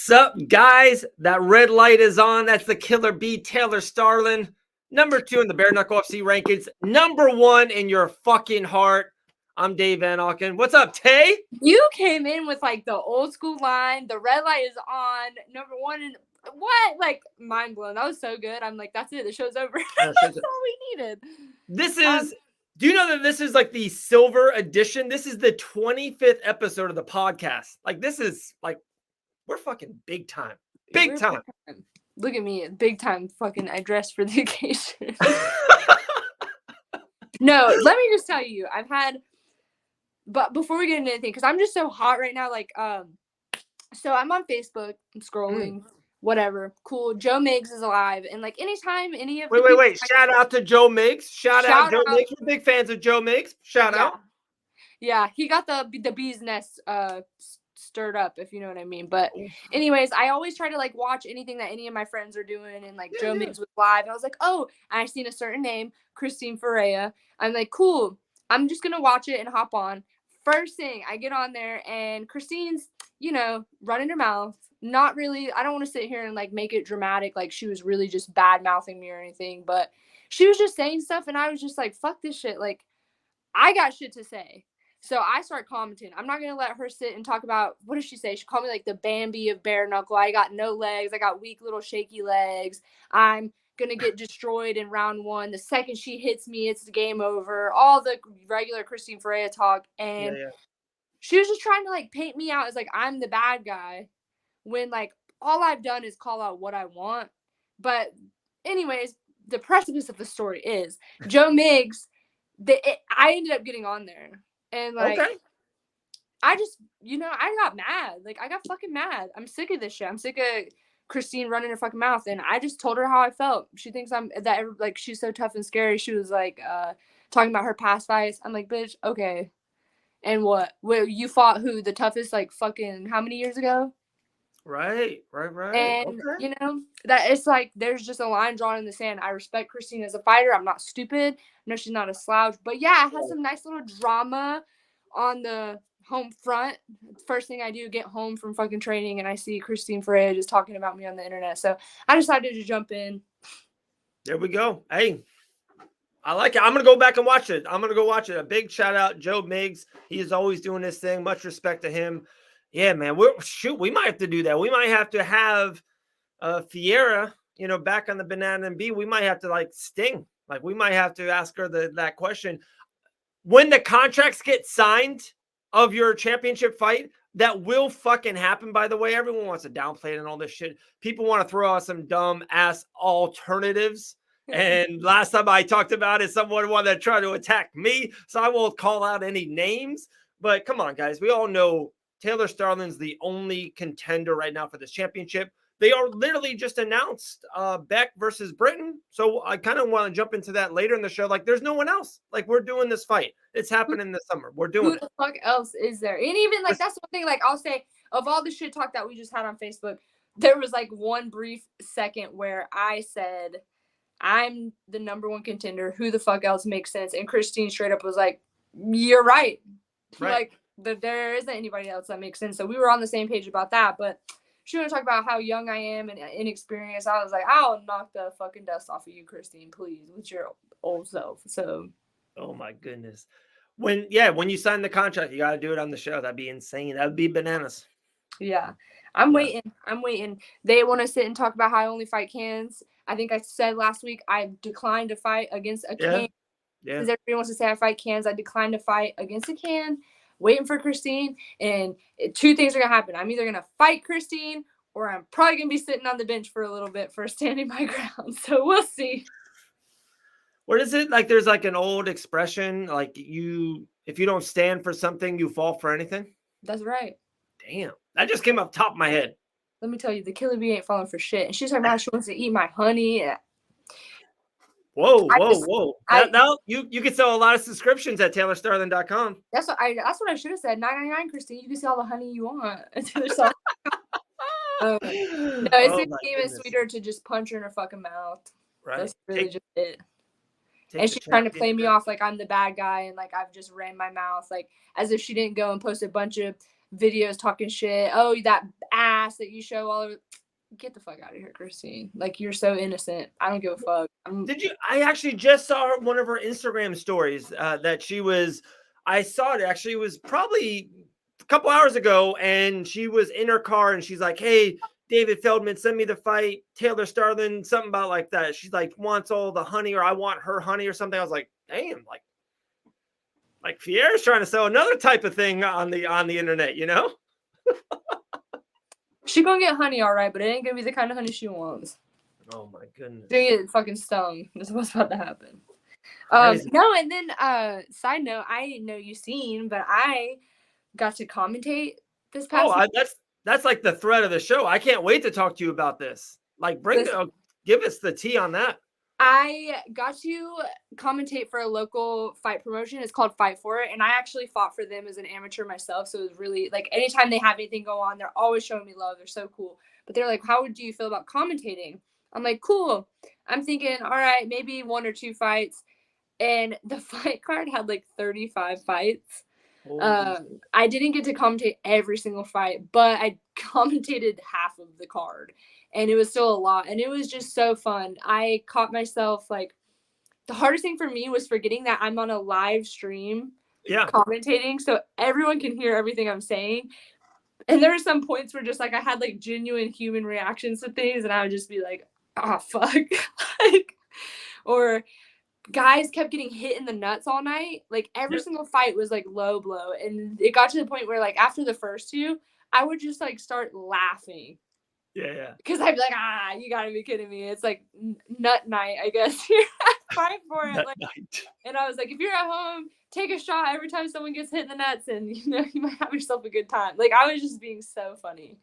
Sup, guys? That red light is on. That's the Killer Bee, Taylor Starling. Number 2 in the Bare Knuckle FC rankings. Number 1 in your fucking heart. I'm Dave Van Auken. What's up, Tay? You came in with like the old school line. The red light is on. Number 1 in what? Like mind blown. That was so good. I'm like, that's it. The show's over. That's all we needed. This is. Do you know that this is like the silver edition? This is the 25th episode of the podcast. Like this is like. We're fucking big time. Big time. Look at me. Big time fucking I dressed for the occasion. No, let me just tell you. But before we get into anything, because I'm just so hot right now, like, so I'm on Facebook and scrolling, whatever. Cool. Joe Miggs is alive. And like anytime any of Wait. Shout out to Joe Miggs. Shout out Joe Miggs. We're big fans of Joe Miggs. Shout out. Yeah, he got the bee's nest stirred up, if you know what I mean. But anyways, I always try to like watch anything that any of my friends are doing, and like Joe Miggs was live. I was like, oh, and I seen a certain name, Christine Ferreira. I'm like, cool. I'm just gonna watch it and hop on. First thing, I get on there and Christine's, running her mouth. Not really. I don't want to sit here and like make it dramatic, like she was really just bad mouthing me or anything. But she was just saying stuff, and I was just like, fuck this shit. Like, I got shit to say. So I start commenting. I'm not going to let her sit and talk about, what does she say? She called me like the Bambi of bare knuckle. I got no legs. I got weak little shaky legs. I'm going to get destroyed in round 1. The second she hits me, it's the game over. All the regular Christine Ferreira talk. And she was just trying to like paint me out as like I'm the bad guy when like all I've done is call out what I want. But anyways, the precipice of the story is Joe Miggs, I ended up getting on there. And like, I just, I got mad. Like, I got fucking mad. I'm sick of this shit. I'm sick of Christine running her fucking mouth. And I just told her how I felt. She thinks she's so tough and scary. She was like, talking about her past fights. I'm like, bitch, okay. And what? Where you fought who? The toughest, like, fucking how many years ago? Right. And, that it's like, there's just a line drawn in the sand. I respect Christine as a fighter. I'm not stupid. No, she's not a slouch. But yeah, it has some nice little drama on the home front. First thing I do, get home from fucking training, and I see Christine Ferreira just talking about me on the internet. So I decided to jump in. There we go. Hey, I like it. I'm going to go back and watch it. A big shout out, Joe Miggs. He is always doing this thing. Much respect to him. Yeah, man. We might have to do that. We might have to have Ferreira, back on the Banana and Bee. We might have to like sting. Like we might have to ask her that question. When the contracts get signed of your championship fight, that will fucking happen, by the way. Everyone wants to downplay it and all this shit. People want to throw out some dumb ass alternatives. And last time I talked about it, someone wanted to try to attack me. So I won't call out any names. But come on, guys. We all know Taylor Starling's the only contender right now for this championship. They are literally just announced Beck versus Britain. So I kind of want to jump into that later in the show. Like, there's no one else. Like, we're doing this fight. It's happening this summer. We're doing it. Who the fuck else is there? And even, like, that's one thing, like, I'll say, of all the shit talk that we just had on Facebook, there was, like, one brief second where I said, I'm the number 1 contender. Who the fuck else makes sense? And Christine straight up was like, you're right. Like, there isn't anybody else that makes sense. So we were on the same page about that. But she want to talk about how young I am and inexperienced. I was like, I'll knock the fucking dust off of you, Christine, please, with your old self. So, oh my goodness. When you sign the contract, you got to do it on the show. That'd be insane. That'd be bananas. Yeah. I'm waiting. They want to sit and talk about how I only fight cans. I think I said last week I declined to fight against a can. Because everybody wants to say I fight cans. I declined to fight against a can. Waiting for Christine, and 2 things are going to happen. I'm either going to fight Christine, or I'm probably going to be sitting on the bench for a little bit for standing my ground. So we'll see. What is it? Like there's like an old expression, like if you don't stand for something, you fall for anything? That's right. Damn. That just came up top of my head. Let me tell you, the Killer Bee ain't falling for shit. And she's talking about how she wants to eat my honey. Whoa. Now you can sell a lot of subscriptions at TaylorStarling.com. That's what I should have said. $9.99, Christine. You can see all the honey you want. No, it's even sweeter to just punch her in her fucking mouth. Right. That's really just it. And she's trying to play me off like I'm the bad guy and like I've just ran my mouth, like as if she didn't go and post a bunch of videos talking shit. Oh, that ass that you show all over. Get the fuck out of here, Christine. Like, you're so innocent. I don't give a fuck. Did you? I actually just saw one of her Instagram stories that she was. I saw it actually. It was probably a couple hours ago, and she was in her car, and she's like, "Hey, David Feldman, send me the fight. Taylor Starling, something about like that." She's like, "Wants all the honey, or I want her honey, or something." I was like, "Damn, like Fierre's trying to sell another type of thing on the internet, you know?" She gonna get honey, all right, but it ain't gonna be the kind of honey she wants. Oh my goodness. She's gonna get fucking stung. That's what's about to happen. Crazy. No, and then side note, I know you've seen, but I got to commentate this past week. That's like the thread of the show. I can't wait to talk to you about this. Like, give us the tea on that. I got to commentate for a local fight promotion. It's called Fight For It. And I actually fought for them as an amateur myself. So it was really like anytime they have anything go on, they're always showing me love. They're so cool. But they're like, how would you feel about commentating? I'm like, cool. I'm thinking, all right, maybe 1 or 2 fights. And the fight card had like 35 fights. I didn't get to commentate every single fight, but I commentated half of the card. And it was still a lot. And it was just so fun. I caught myself like the hardest thing for me was forgetting that I'm on a live stream commentating. So everyone can hear everything I'm saying. And there were some points where just like I had like genuine human reactions to things. And I would just be like, oh, fuck. Like, or guys kept getting hit in the nuts all night. Like every single fight was like low blow. And it got to the point where like after the first 2, I would just like start laughing. Yeah. Because I'd be like, you gotta be kidding me. It's like nut night, I guess. You're at Fight For It. Like, and I was like, if you're at home, take a shot every time someone gets hit in the nuts, and you know you might have yourself a good time. Like I was just being so funny.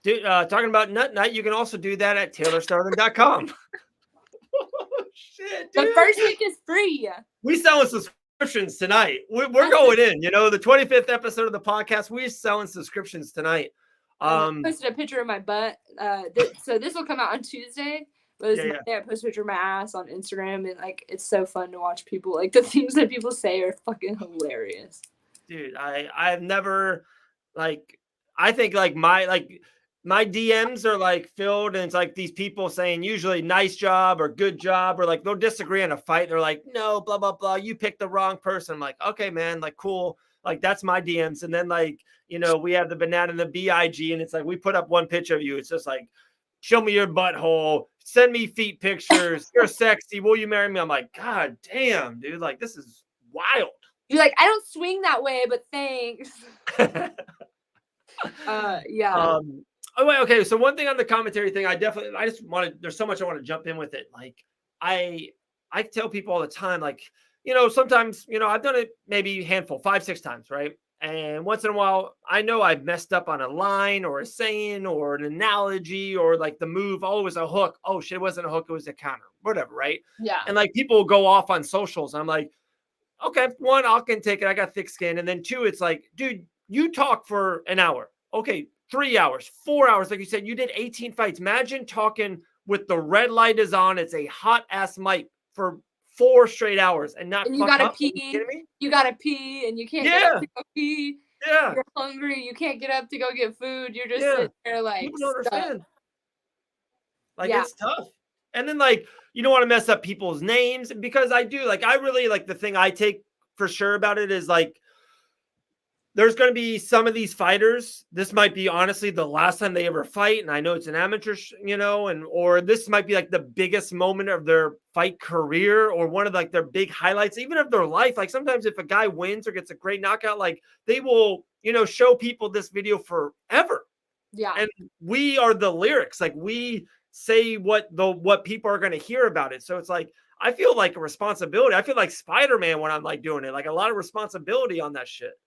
Dude, talking about nut night, you can also do that at TaylorStarling.com. Oh, shit, dude. The first week is free. We selling subscriptions tonight. We're going in. You know, the 25th episode of the podcast. We're selling subscriptions tonight. I posted a picture of my butt. So this will come out on Tuesday. But I posted a picture of my ass on Instagram, and like it's so fun to watch people. Like the things that people say are fucking hilarious. Dude, I've never like I think like my DMs are like filled, and it's like these people saying usually nice job or good job, or like they'll disagree on a fight. They're like, no, blah, blah, blah. You picked the wrong person. I'm like, okay, man, like cool. Like that's my DMs. And then like, you know, we have the banana and the BIG, and it's like we put up one picture of you. It's just like, show me your butthole, send me feet pictures. You're sexy. Will you marry me? I'm like, God damn, dude. Like this is wild. You're like, I don't swing that way, but thanks. Yeah. Oh, wait, okay. So one thing on the commentary thing, there's so much I want to jump in with it. Like I tell people all the time, like, you know, sometimes, you know, I've done it maybe a handful, 5-6 times, right? And once in a while, I know I've messed up on a line or a saying or an analogy or like the move. Oh, it was a hook. Oh shit, it wasn't a hook. It was a counter, whatever. Right. Yeah. And like people will go off on socials. I'm like, okay, 1, Auken take it. I got thick skin. And then 2, it's like, dude, you talk for an hour. Okay. 3 hours, 4 hours. Like you said, you did 18 fights. Imagine talking with the red light is on. It's a hot ass mic for 4 straight hours and not. And you gotta pee. You gotta pee, and you can't get up to go pee. Yeah. You're hungry. You can't get up to go get food. You're just sitting there like. People don't understand. Like it's tough. And then like you don't want to mess up people's names, because I do like I really like the thing I take for sure about it is like. There's going to be some of these fighters. This might be honestly the last time they ever fight. And I know it's an amateur, you know, or this might be like the biggest moment of their fight career or one of like their big highlights, even of their life. Like sometimes if a guy wins or gets a great knockout, like they will, you know, show people this video forever. Yeah. And we are the lyrics. Like we say what people are going to hear about it. So it's like, I feel like a responsibility. I feel like Spider-Man when I'm like doing it, like a lot of responsibility on that shit.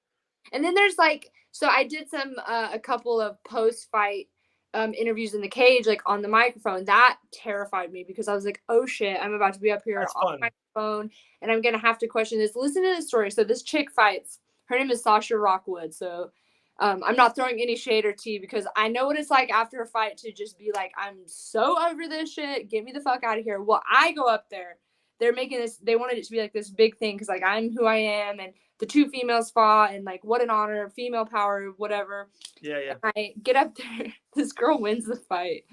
And then there's like, so I did a couple of post-fight interviews in the cage, like on the microphone. That terrified me because I was like, oh shit, I'm about to be up here on the microphone and I'm going to have to question this. Listen to the story. So this chick fights. Her name is Sasha Rockwood. So I'm not throwing any shade or tea because I know what it's like after a fight to just be like, I'm so over this shit. Get me the fuck out of here. Well, I go up there. They're making this, they wanted it to be like this big thing because like I'm who I am and the two females fought and like what an honor, female power, whatever. Yeah. And I get up there, this girl wins the fight,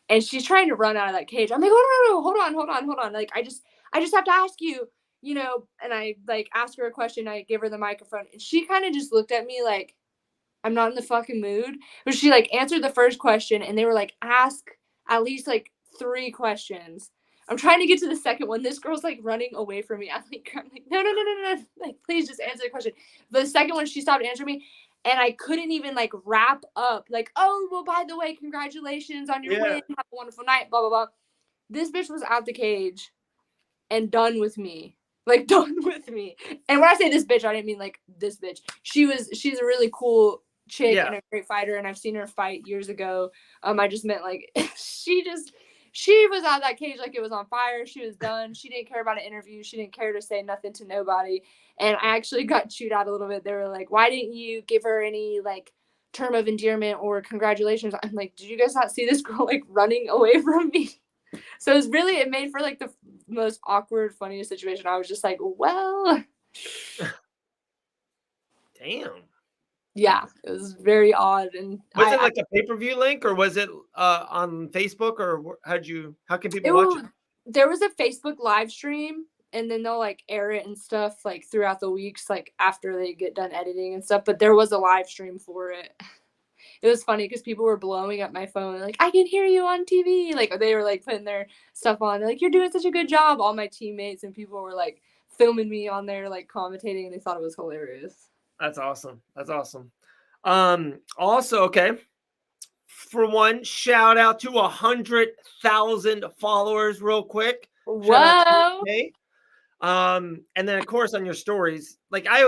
and she's trying to run out of that cage. I'm like, oh no, hold on. Like I just have to ask you, and I like ask her a question. I give her the microphone, and she kind of just looked at me like I'm not in the fucking mood. But she like answered the first question, and they were like, ask at least like 3 questions. I'm trying to get to the second one. This girl's like running away from me. I'm like, no. Like, please just answer the question. But the second one, she stopped answering me, and I couldn't even like wrap up. Like, oh, well, by the way, congratulations on your win. Have a wonderful night. Blah blah blah. This bitch was out the cage and done with me. Like done with me. And when I say this bitch, I didn't mean like this bitch. She's a really cool chick and a great fighter, and I've seen her fight years ago. I just meant like she was out of that cage like it was on fire. She was done. She didn't care about an interview. She didn't care to say nothing to nobody. And I actually got chewed out a little bit. They were like, why didn't you give her any like term of endearment or congratulations? I'm like, did you guys not see this girl like running away from me? So it made for like the most awkward, funniest situation. I was just like, well, Damn. Yeah, it was very odd. And was it like a pay-per-view link, or was it on Facebook, or how can people watch it? There was a Facebook live stream, and then they'll like air it and stuff like throughout the weeks, like after they get done editing and stuff. But there was a live stream for it. It was funny because people were blowing up my phone, like, I can hear you on TV. Like they were like putting their stuff on. They're like, you're doing such a good job. All my teammates and people were like filming me on there, like commentating, and they thought it was hilarious. That's awesome. Also, okay. For one, shout out to 100,000 followers real quick. Whoa. And then of course on your stories, like I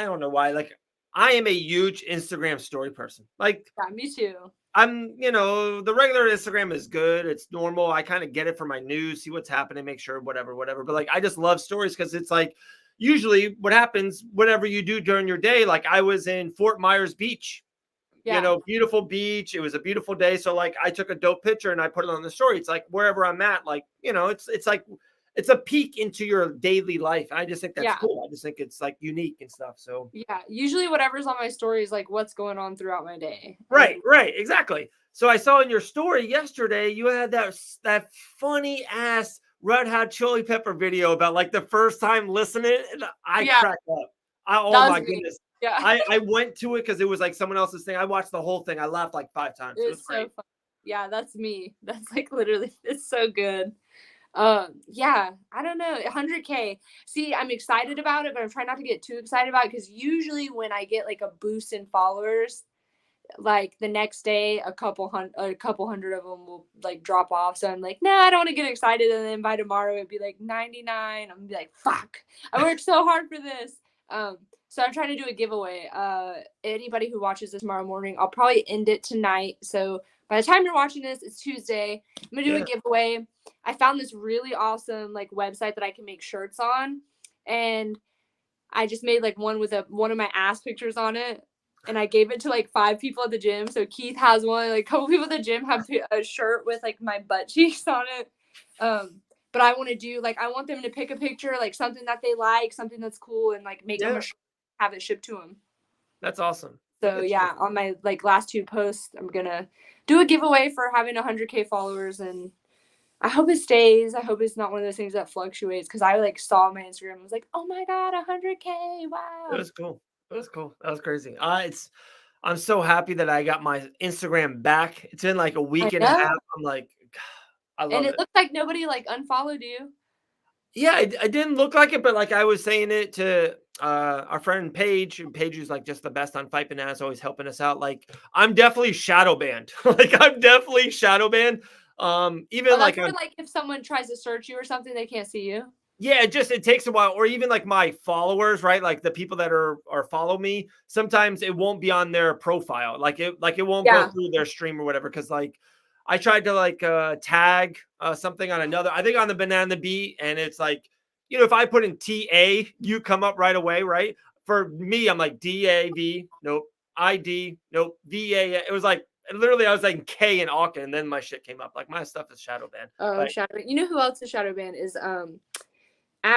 don't know why, like I am a huge Instagram story person. Like yeah, me too. I'm, the regular Instagram is good. It's normal. I kind of get it for my news, see what's happening, make sure whatever. But like, I just love stories because it's like, usually what happens, whatever you do during your day, like I was in Fort Myers Beach, beautiful beach. It was a beautiful day. So like I took a dope picture and I put it on the story. It's like wherever I'm at, like, it's like, it's a peek into your daily life. I just think that's cool. I just think it's like unique and stuff. So yeah, usually whatever's on my story is like what's going on throughout my day. Right, exactly. So I saw in your story yesterday, you had that funny ass Red Hot Chili Pepper video about like the first time listening, and I cracked up. Oh my goodness. Yeah. I went to it because it was like someone else's thing. I watched the whole thing. I laughed like 5 times. It was great. So fun. Yeah, that's me. That's like literally, it's so good. Yeah, I don't know, 100K. See, I'm excited about it, but I'm trying not to get too excited about it because usually when I get like a boost in followers, like the next day, a couple hundred of them will like drop off. So I'm like, I don't want to get excited. And then by tomorrow it'd be like 99. I'm gonna be like, fuck, I worked so hard for this. So I'm trying to do a giveaway. Anybody who watches this tomorrow morning, I'll probably end it tonight. So by the time you're watching this, it's Tuesday. I'm gonna do a giveaway. I found this really awesome like website that I can make shirts on, and I just made like one with one of my ass pictures on it, and I gave it to like 5 people at the gym. So Keith has one. Like a couple people at the gym have a shirt with like my butt cheeks on it. But I want to do like I want them to pick a picture, like something that they like, something that's cool, and like make them a shirt, have it shipped to them. That's awesome. So yeah, on my like last 2 posts, I'm gonna do a giveaway for having 100K followers, and I hope it stays. I hope it's not one of those things that fluctuates, because I like saw my Instagram and was like, oh my god, 100K, wow. That was cool. That was crazy. I'm so happy that I got my Instagram back. It's been like a week and a half. I'm like, I love it. And it looks like nobody like unfollowed you. Yeah, I didn't look like it, but like I was saying it to our friend Paige, and Paige is like just the best on Fight Bananas, always helping us out. Like I'm definitely shadow banned. Even like if someone tries to search you or something, they can't see you. Yeah, it takes a while. Or even like my followers, right? Like the people that are follow me, sometimes it won't be on their profile. Like it won't go through their stream or whatever. Cause like I tried to like tag something on another, I think on the Banana Beat, and it's like, if I put in TA, you come up right away, right? For me, I'm like DAV, nope, ID, nope, VA. It was like literally I was like K and Auken, and then my shit came up. Like my stuff is shadow banned. Oh, shadow ban. You know who else is shadow banned is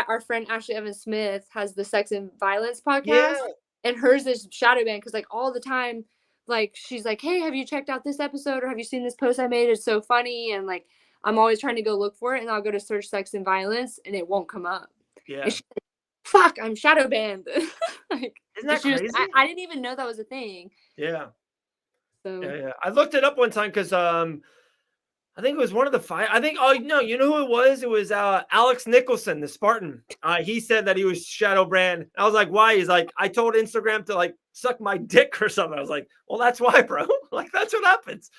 our friend Ashley Evans Smith has the Sex and Violence podcast, Yeah. and hers is shadow banned because like all the time, like she's like, hey, have you checked out this episode or have you seen this post I made? It's so funny, and like I'm always trying to go look for it, and I'll go to search sex and violence, and it won't come up. Yeah. And she's like, fuck, I'm shadow banned. Like, Isn't that crazy? I didn't even know that was a thing. Yeah. So Yeah. I looked it up one time because I think it was one of the five. I think, oh, no, you know who it was? It was Alex Nicholson, the Spartan. He said that he was shadow brand. I was like, why? He's like, I told Instagram to like suck my dick or something. I was like, well, that's why, bro. Like, that's what happens.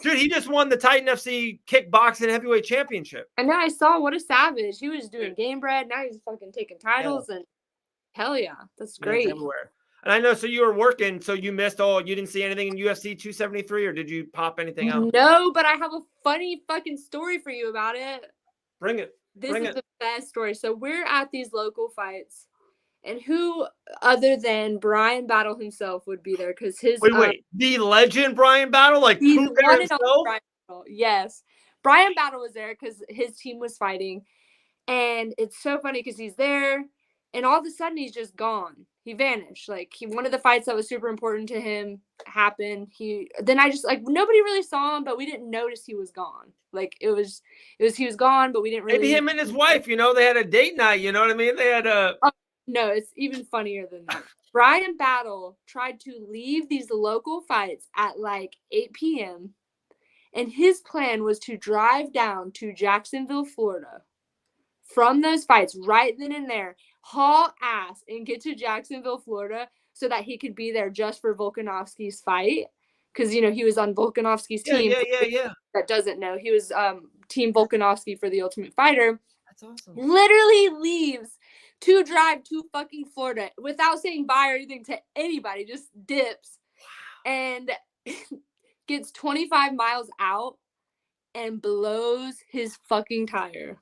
Dude, he just won the Titan FC kickboxing heavyweight championship. I know, I saw, what a savage. He was doing game bread. Now he's fucking taking titles, and hell yeah, that's great. Everywhere. And I know, so you were working, so you missed you didn't see anything in UFC 273, or did you pop anything out? No, but I have a funny fucking story for you about it. Bring it. This is the best story. So we're at these local fights, and who other than Bryan Battle himself would be there? Because his wait, the legend Bryan Battle, like he's Pooh Bear himself? Bryan Battle. Yes, Bryan Battle was there because his team was fighting, and it's so funny because he's there, and all of a sudden he's just gone. He vanished. Like one of the fights that was super important to him happened. Then I just like nobody really saw him, but we didn't notice he was gone. Like he was gone, but we didn't really. Maybe him and his wife, they had a date night. You know what I mean? They had a. No, it's even funnier than that. Bryan Battle tried to leave these local fights at like 8 p.m. and his plan was to drive down to Jacksonville, Florida, from those fights right then and there, haul ass and get to Jacksonville, Florida, so that he could be there just for Volkanovski's fight. Because, he was on Volkanovski's team. Yeah. That doesn't know. He was Team Volkanovski for the Ultimate Fighter. That's awesome. Literally leaves to drive to fucking Florida without saying bye or anything to anybody. Just dips. Wow. And gets 25 miles out and blows his fucking tire.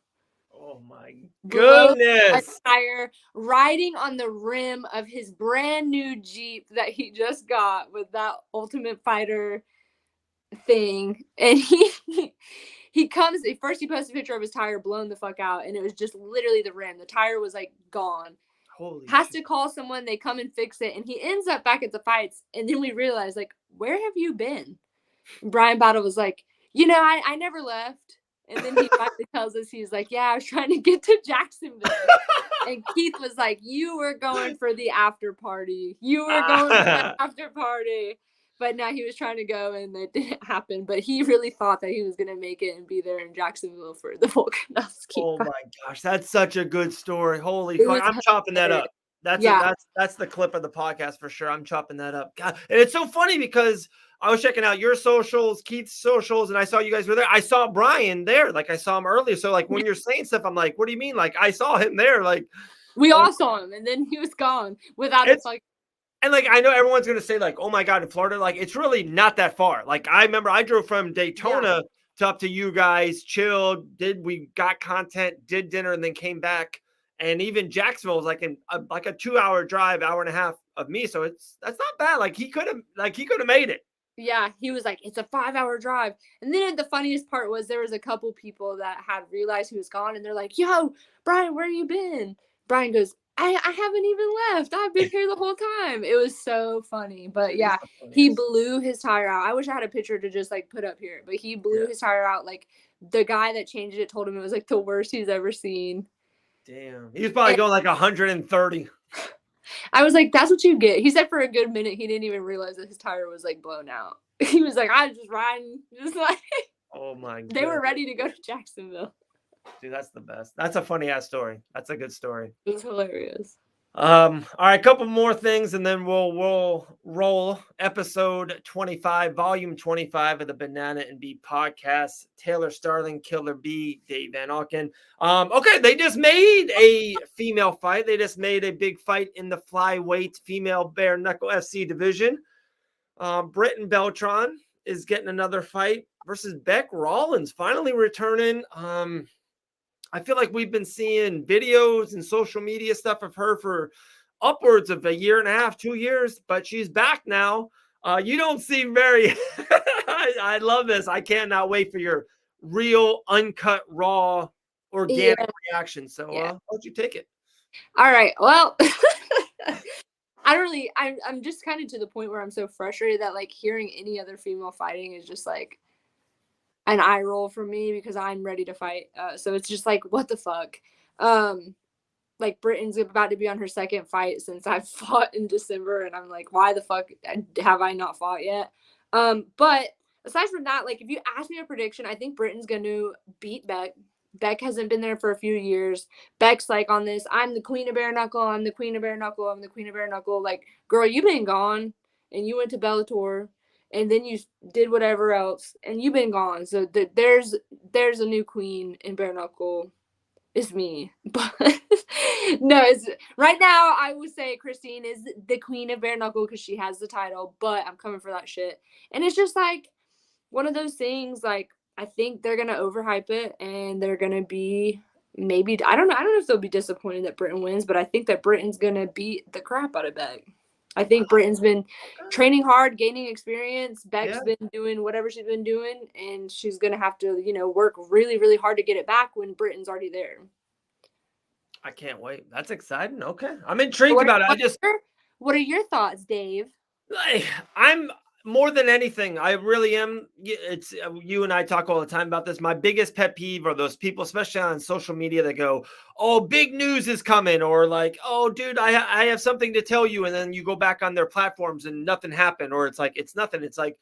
Oh my goodness. A tire riding on the rim of his brand new Jeep that he just got with that Ultimate Fighter thing. And he comes, first he posts a picture of his tire blown the fuck out, and it was just literally the rim. The tire was like gone. Holy Has shit. to call someone, they come and fix it, and he ends up back at the fights, and then we realize, like, where have you been? And Bryan Battle was like, I never left. And then he finally tells us, he's like, yeah, I was trying to get to Jacksonville. And Keith was like, you were going for the after party. But now he was trying to go, and it didn't happen. But he really thought that he was going to make it and be there in Jacksonville for the Volkanovski. Oh my gosh, that's such a good story. Holy fuck, I'm chopping that up. That's the clip of the podcast for sure. I'm chopping that up. God, and it's so funny because I was checking out your socials, Keith's socials, and I saw you guys were there. I saw Bryan there, like I saw him earlier. So like when you're saying stuff, I'm like, what do you mean? Like I saw him there, like we all saw him, and then he was gone without it. Like, and like I know everyone's gonna say like, oh my god, in Florida, like it's really not that far. Like I remember I drove from Daytona to up to you guys, chilled, we got content, did dinner, and then came back. And even Jacksonville was like a 2-hour drive, hour and a half of me. So that's not bad. Like he could have made it. Yeah, he was like, it's a 5-hour drive. And then the funniest part was there was a couple people that had realized he was gone, and they're like, yo, Bryan, where you been? Bryan goes, I haven't even left. I've been here the whole time. It was so funny. But yeah, he blew his tire out. I wish I had a picture to just like put up here, but he blew his tire out. Like the guy that changed it told him it was like the worst he's ever seen. Damn. He was probably going like 130. I was like, that's what you get. He said for a good minute he didn't even realize that his tire was like blown out. He was like, I was just riding, just like oh my god. They were ready to go to Jacksonville. Dude, that's the best. That's a funny ass story. That's a good story. It was hilarious. All right, a couple more things, and then we'll roll episode 25, volume 25 of the Banana and Bee podcast. Taylor Starling, Killer B, Dave Van Auken. Okay, they just made a female fight. They just made a big fight in the flyweight female bare knuckle FC division. Britton Beltran is getting another fight versus Beck Rawlins, finally returning. I feel like we've been seeing videos and social media stuff of her for upwards of 1.5 years, 2 years, but she's back now. You don't seem very, I love this. I cannot wait for your real uncut, raw organic reaction. So how'd you take it? All right. Well, I'm just kind of to the point where I'm so frustrated that like hearing any other female fighting is just like an eye roll for me because I'm ready to fight. So it's just like, what the fuck? Like Britain's about to be on her second fight since I've fought in December, and I'm like, why the fuck have I not fought yet? But aside from that, like if you ask me a prediction, I think Britain's going to beat Beck. Beck hasn't been there for a few years. Beck's like on this, I'm the queen of bare knuckle, I'm the queen of bare knuckle, I'm the queen of bare knuckle. Like, girl, you've been gone and you went to Bellator and then you did whatever else and you've been gone. So there's a new queen in bare knuckle. It's me. But no, it's right now I would say Christine is the queen of bare knuckle because she has the title, but I'm coming for that shit. And it's just like one of those things, like I think they're gonna overhype it and they're gonna be maybe I don't know if they'll be disappointed that Britain wins, but I think that Britain's gonna beat the crap out of Beck. I think Britain's been training hard, gaining experience. Beck's been doing whatever she's been doing, and she's gonna have to, work really, really hard to get it back when Britain's already there. I can't wait. That's exciting. Okay, I'm intrigued about it. What are your thoughts, Dave? I'm more than anything, I really am. It's you and I talk all the time about this. My biggest pet peeve are those people, especially on social media, that go, "Oh, big news is coming," or like, "Oh, dude, I have something to tell you," and then you go back on their platforms and nothing happened, or it's like it's nothing. It's like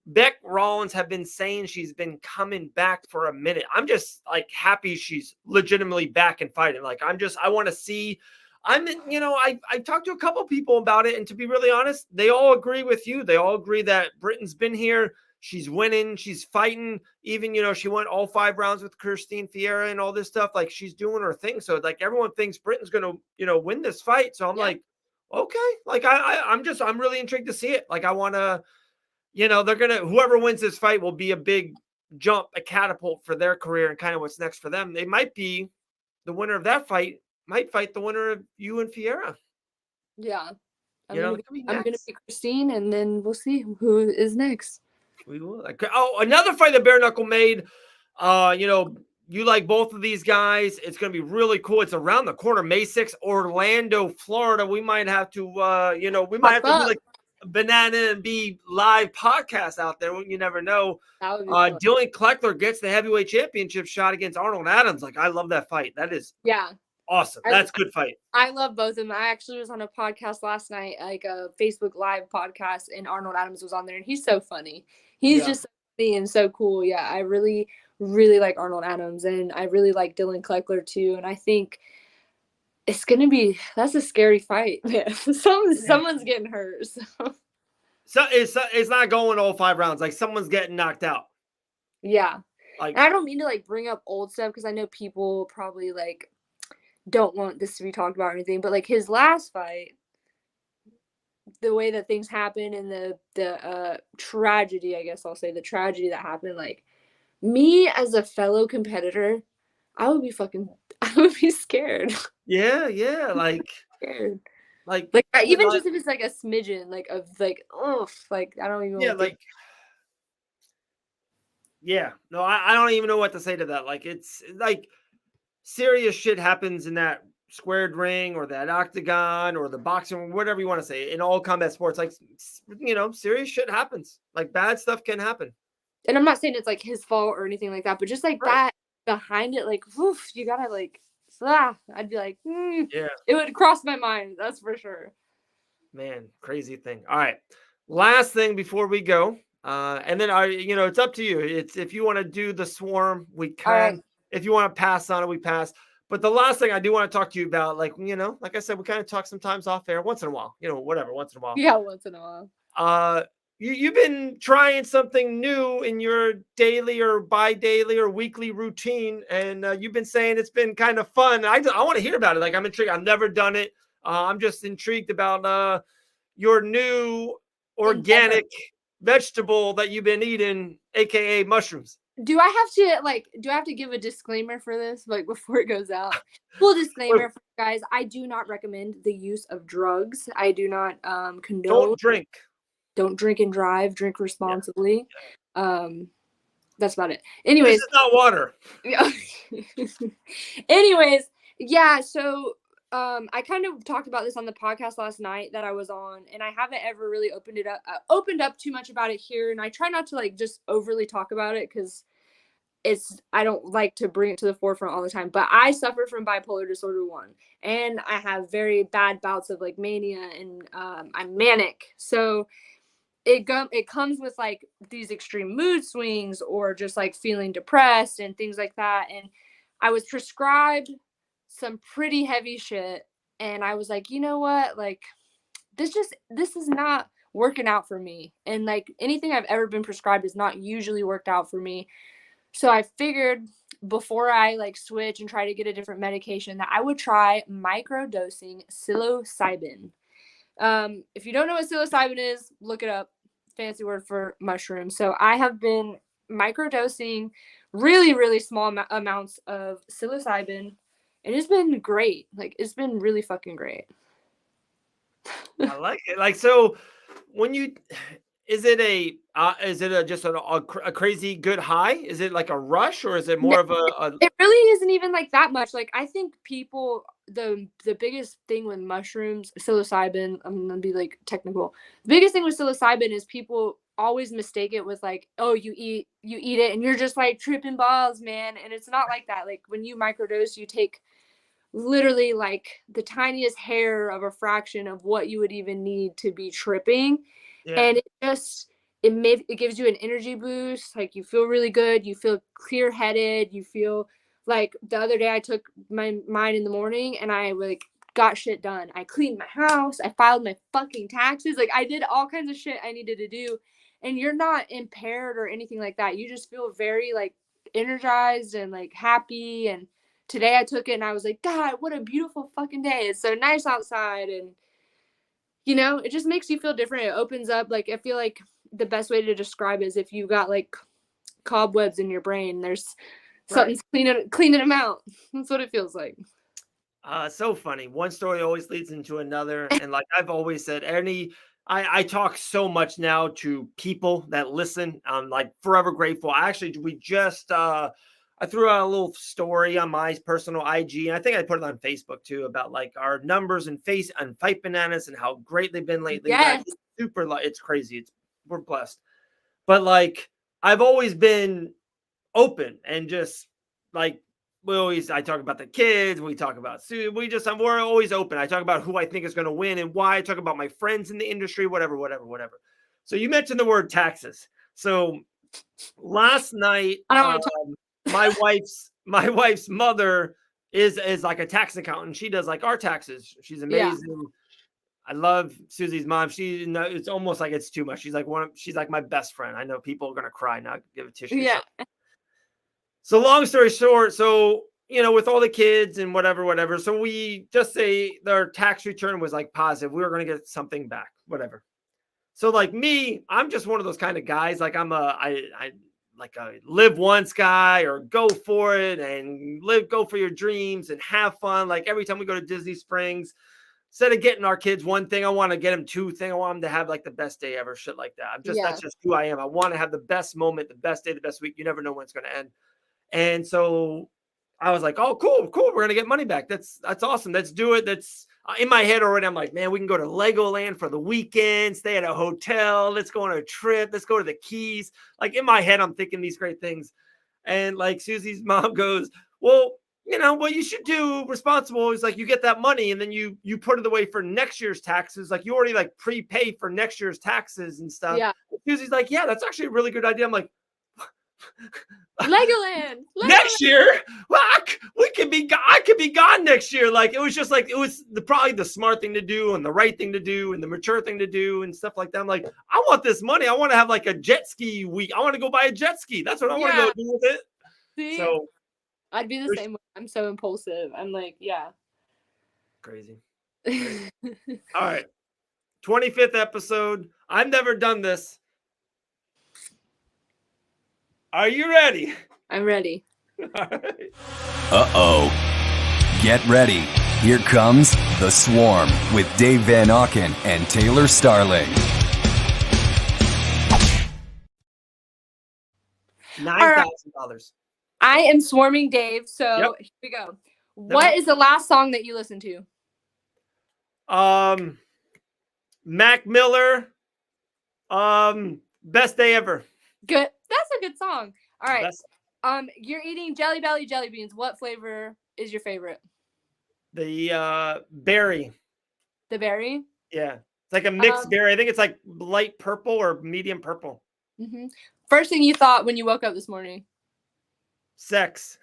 Beck Rollins have been saying she's been coming back for a minute. I'm just like happy she's legitimately back and fighting. Like I want to see. I talked to a couple people about it, and to be really honest, they all agree with you. They all agree that Britain's been here. She's winning. She's fighting. Even, she went all 5 rounds with Christine Ferreira and all this stuff. Like, she's doing her thing. So, like, everyone thinks Britain's going to, win this fight. So I'm like, okay. Like, I'm really intrigued to see it. Like, I want to, whoever wins this fight will be a big jump, a catapult for their career and kind of what's next for them. They might be the winner of that fight. Might fight the winner of you and Ferreira. Yeah. I'm gonna be Christine, and then we'll see who is next. We will. Another fight that bare knuckle made. You like both of these guys. It's gonna be really cool. It's around the corner, May 6th, Orlando, Florida. We might have to do like a Banana and Bee live podcast out there. You never know. Dylan Kleckler gets the heavyweight championship shot against Arnold Adams. Like, I love that fight. That is awesome. That's a good fight. I love both of them. I actually was on a podcast last night, like a Facebook Live podcast, and Arnold Adams was on there, and he's so funny. He's just so funny and so cool. Yeah, I really, really like Arnold Adams, and I really like Dylan Kleckler too. And I think it's gonna be that's a scary fight. Yeah. Someone's getting hurt. So it's not going all 5 rounds. Like, someone's getting knocked out. Yeah. Like, and I don't mean to like bring up old stuff because I know people probably like don't want this to be talked about or anything, but like his last fight, the way that things happen and the tragedy, I guess I'll say the tragedy that happened, like me as a fellow competitor, I would be scared. Yeah, like scared. Like even just if it's like a smidgen, like of like, oh, like I don't even no, I don't even know what to say to that. Like, it's like serious shit happens in that squared ring or that octagon or the boxing, whatever you want to say, in all combat sports. Like, serious shit happens. Like, bad stuff can happen. And I'm not saying it's like his fault or anything like that, but just like that behind it, like, oof, you gotta like, I'd be like, it would cross my mind. That's for sure. Man, crazy thing. All right. Last thing before we go. And then it's up to you. It's if you want to do the swarm, we can. Right. If you want to pass on it, we pass. But the last thing I do want to talk to you about, like I said, we kind of talk sometimes off air, once in a while, once in a while. Yeah, once in a while. You've been trying something new in your daily or bi-daily or weekly routine, and you've been saying it's been kind of fun. I want to hear about it. Like, I'm intrigued. I've never done it. I'm just intrigued about your new organic vegetable that you've been eating, aka mushrooms. Do I have to give a disclaimer for this, like, before it goes out? Full disclaimer for you guys, I do not recommend the use of drugs. I do not condone. Don't drink and drive. Drink responsibly. that's about it. This Anyways, is not water. anyways, yeah. So I kind of talked about this on the podcast last night that I was on, and I haven't ever really opened up too much about it here. And I try not to like just overly talk about it because I don't like to bring it to the forefront all the time. But I suffer from bipolar disorder 1, and I have very bad bouts of like mania, and I'm manic. So it comes with like these extreme mood swings or just like feeling depressed and things like that. And I was prescribed some pretty heavy shit, and I was like, you know what, like this is not working out for me, and like anything I've ever been prescribed has not usually worked out for me. So I figured before I like switch and try to get a different medication that I would try microdosing psilocybin. If you don't know what psilocybin is, look it up. Fancy word for mushroom. So I have been microdosing really, really small amounts of psilocybin, and it's been great. Like, it's been really fucking great. I like it. Like, so when you, is it just a crazy good high? Is it like a rush, or is it more of a? It really isn't even like that much. Like, I think people, the biggest thing with mushrooms, psilocybin, I'm gonna be like technical. The biggest thing with psilocybin is people always mistake it with like, oh, you eat it and you're just like tripping balls, man. And it's not like that. Like, when you microdose, you take literally like the tiniest hair of a fraction of what you would even need to be tripping. Yeah. And it gives you an energy boost. Like, you feel really good, you feel clear-headed, you feel like the other day I took mine in the morning and I like got shit done. I cleaned my house, I filed my fucking taxes, like I did all kinds of shit I needed to do. And you're not impaired or anything like that. You just feel very like energized and like happy. And today I took it and I was like, God, what a beautiful fucking day. It's so nice outside. And, you know, it just makes you feel different. It opens up. Like, I feel like the best way to describe it is if you got like cobwebs in your brain, there's something's cleaning them out. That's what it feels like. So funny. One story always leads into another. And like I've always said, I talk so much now to people that listen. I'm like forever grateful. I threw out a little story on my personal IG, and I think I put it on Facebook too, about like our numbers and Fight Bananas and how great they've been lately. Yes. It's crazy. We're blessed. But like, I've always been open and just like, I talk about the kids, we talk about we're always open. I talk about who I think is going to win and why. I talk about my friends in the industry, whatever. So you mentioned the word taxes. So last night, my wife's mother is like a tax accountant. She does like our taxes. She's amazing. Yeah. I love Susie's mom. It's almost like it's too much. She's like my best friend. I know people are gonna cry now. Give a tissue. Yeah. So long story short, with all the kids and whatever. So we just say their tax return was like positive. We were gonna get something back, whatever. So like me, I'm just one of those kind of guys. Like I like a live once guy, or go for it and go for your dreams and have fun. Like every time we go to Disney Springs, instead of getting our kids one thing, I want to get them two things. I want them to have like the best day ever, shit like that. That's just who I am. I want to have the best moment, the best day, the best week. You never know when it's going to end. And so I was like, oh, cool. We're going to get money back. That's awesome. Let's do it. That's in my head already. I'm like, man, we can go to Legoland for the weekend, stay at a hotel. Let's go on a trip. Let's go to the Keys. Like in my head, I'm thinking these great things. And like Susie's mom goes, well, what you should do responsible is like you get that money and then you put it away for next year's taxes. Like you already like prepay for next year's taxes and stuff. Yeah. Susie's like, yeah, that's actually a really good idea. I'm like, Legoland next year. Well, I could be gone next year. Like it was probably the smart thing to do and the right thing to do and the mature thing to do and stuff like that. I'm like, I want this money. I want to have like a jet ski week. I want to go buy a jet ski. That's what I want to go do with it. See? So I'd be the same way. I'm so impulsive. I'm like, yeah. Crazy. All right. 25th episode. I've never done this. Are you ready? I'm ready. All right. Uh-oh. Get ready. Here comes The Swarm with Dave Van Auken and Taylor Starling. $9,000. I am swarming Dave, so Yep. here we go. What is the last song that you listened to? Mac Miller, Best Day Ever. Good. That's a good song. All right. Best. You're eating Jelly Belly jelly beans. What flavor is your favorite? The berry. The berry? Yeah. It's like a mixed berry. I think it's like light purple or medium purple. Mm-hmm. First thing you thought when you woke up this morning? Sex.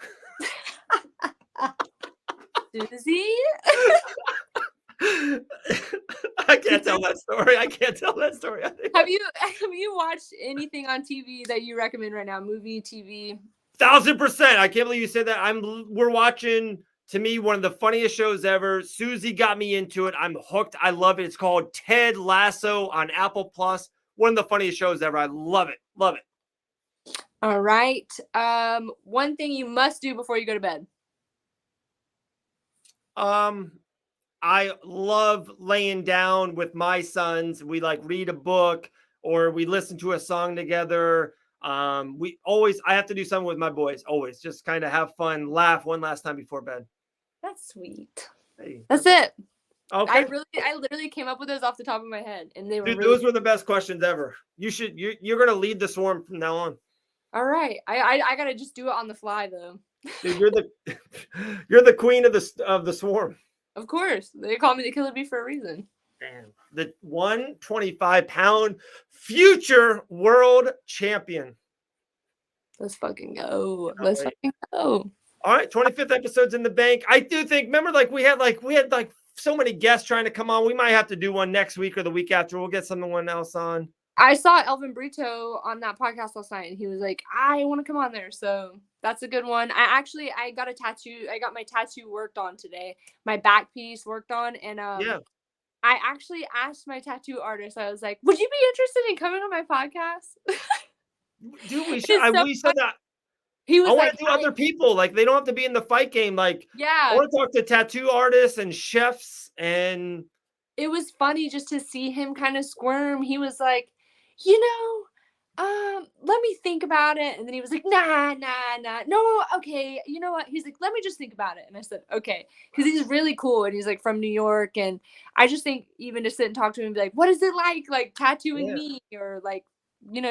Susie? I can't tell that story. Have you watched anything on TV that you recommend right now? Movie, TV? 1,000%. I can't believe you said that. We're watching, to me, one of the funniest shows ever. Susie got me into it. I'm hooked. I love it. It's called Ted Lasso on Apple Plus. One of the funniest shows ever. I love it. Love it. All right. One thing you must do before you go to bed. I love laying down with my sons. We like read a book or we listen to a song together. I have to do something with my boys. Always just kind of have fun, laugh one last time before bed. That's sweet. Hey, that's it. Okay. I literally came up with those off the top of my head, and they were Dude, really those were the best questions ever. You're gonna lead the swarm from now on. All right. I gotta just do it on the fly though. Dude, you're the queen of the swarm. Of course. They call me the killer bee for a reason. Damn. The 125-pound future world champion. Let's fucking go. Fucking go. All right, 25th episode's in the bank. I do think, remember, we had so many guests trying to come on. We might have to do one next week or the week after. We'll get someone else on. I saw Elvin Brito on that podcast last night, and he was like, I want to come on there. So that's a good one. I got a tattoo. I got my tattoo worked on today. My back piece worked on. And I actually asked my tattoo artist, I was like, would you be interested in coming on my podcast? Dude, we should. We said that. He was I want to do other people. They don't have to be in the fight game. I want to talk to tattoo artists and chefs. And it was funny just to see him kind of squirm. He was like, let me think about it. And then he was like, nah. No, okay. You know what? He's like, let me just think about it. And I said, okay. Because he's really cool. And he's like from New York. And I just think even to sit and talk to him and be like, what is it like tattooing me? Or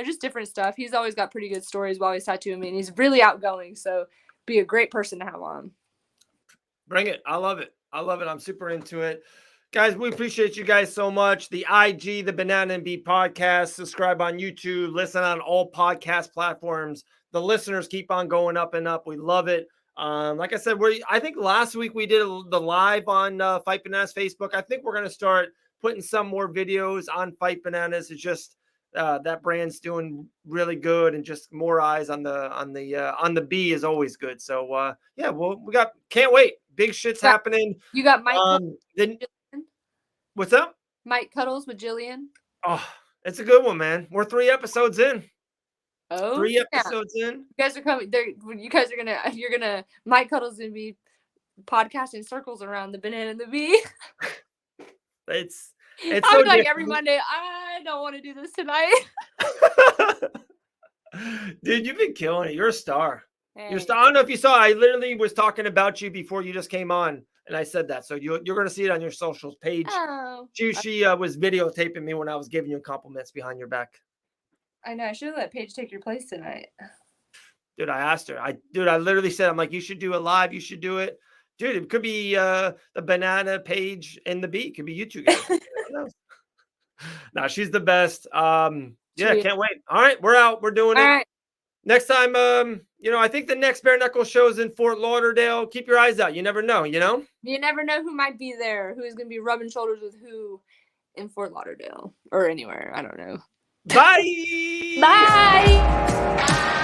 just different stuff. He's always got pretty good stories while he's tattooing me. And he's really outgoing. So be a great person to have on. Bring it. I love it. I'm super into it. Guys, we appreciate you guys so much. The IG, the Banana and Bee podcast. Subscribe on YouTube. Listen on all podcast platforms. The listeners keep on going up and up. We love it. Like I said, I think last week we did the live on Fight Bananas Facebook. I think we're going to start putting some more videos on Fight Bananas. It's just that brand's doing really good, and just more eyes on the bee is always good. So can't wait. Big shit's happening. You got Mike. What's up? Mike Cuddles with Jillian. Oh, it's a good one, man. We're 3 episodes in. Oh, 3 episodes in. You guys are coming. You're gonna. Mike Cuddles gonna be podcasting circles around the banana and the bee. It's I'm so like every Monday. I don't want to do this tonight. Dude, you've been killing it. You're a star. Hey. You're a star. I don't know if you saw. I literally was talking about you before you just came on. And I said that. So you're going to see it on your socials page. Oh. She was videotaping me when I was giving you compliments behind your back. I know. I should have let Paige take your place tonight. Dude, I asked her. I literally said, I'm like, you should do it live. You should do it. Dude, it could be the banana page and the bee. It could be you two guys. No, she's the best. Can't wait. All right, we're out. We're doing it. All right. Next time, I think the next Bare Knuckle show is in Fort Lauderdale. Keep your eyes out. You never know, You never know who might be there, who's going to be rubbing shoulders with who in Fort Lauderdale or anywhere. I don't know. Bye. Bye.